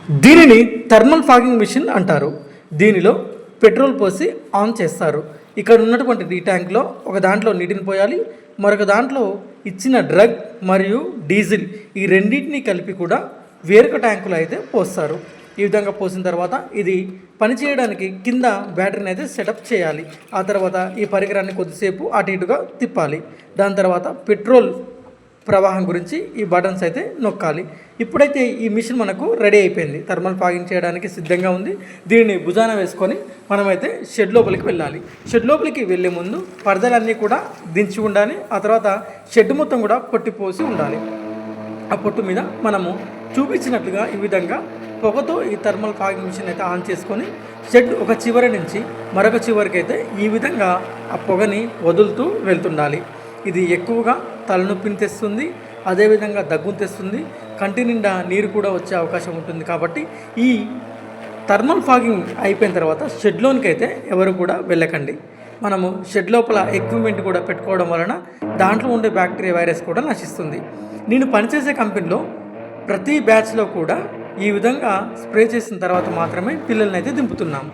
దీనిని thermal fogging machine అంటారు. దీనిలో పెట్రోల్ పోసి ఆన్ చేస్తారు. ఇక్కడ ఉన్నటువంటి ఈ ట్యాంక్లో ఒక దాంట్లో నీటిని పోయాలి, మరొక దాంట్లో ఇచ్చిన డ్రగ్ మరియు డీజిల్ ఈ రెండింటిని కలిపి కూడా వేరొక ట్యాంకులో అయితే పోస్తారు. ఈ విధంగా పోసిన తర్వాత ఇది పనిచేయడానికి కింద బ్యాటరీని అయితే సెటప్ చేయాలి. ఆ తర్వాత ఈ పరికరాన్ని కొద్దిసేపు అటు ఇటుగా తిప్పాలి. దాని తర్వాత పెట్రోల్ ప్రవాహం గురించి ఈ బటన్స్ అయితే నొక్కాలి. ఇప్పుడైతే ఈ మిషన్ మనకు రెడీ అయిపోయింది, థర్మల్ ఫాగింగ్ చేయడానికి సిద్ధంగా ఉంది. దీనిని భుజాన వేసుకొని మనమైతే షెడ్ లోపలికి వెళ్ళాలి. షెడ్ లోపలికి వెళ్ళే ముందు పరదలన్నీ కూడా దించి ఉండాలి. ఆ తర్వాత షెడ్ మొత్తం కూడా పొట్టిపోసి ఉండాలి. ఆ పొట్టు మీద మనము చూపించినట్లుగా ఈ విధంగా పొగతో ఈ థర్మల్ ఫాగింగ్ మిషన్ అయితే ఆన్ చేసుకొని షెడ్ ఒక చివరి నుంచి మరొక చివరికి అయితే ఈ విధంగా ఆ పొగని వదులుతూ వెళ్తుండాలి. ఇది ఎక్కువగా తలనొప్పిని తెస్తుంది, అదేవిధంగా దగ్గును తెస్తుంది, కంటి నిండా నీరు కూడా వచ్చే అవకాశం ఉంటుంది. కాబట్టి ఈ థర్మల్ ఫాగింగ్ అయిపోయిన తర్వాత షెడ్లోనికి అయితే ఎవరు కూడా వెళ్ళకండి. మనము షెడ్ లోపల ఎక్విప్మెంట్ కూడా పెట్టుకోవడం వలన దాంట్లో ఉండే బ్యాక్టీరియా వైరస్ కూడా నశిస్తుంది. నేను పనిచేసే కంపెనీలో ప్రతి బ్యాచ్లో కూడా ఈ విధంగా స్ప్రే చేసిన తర్వాత మాత్రమే పిల్లల్ని అయితే దింపుతున్నాము.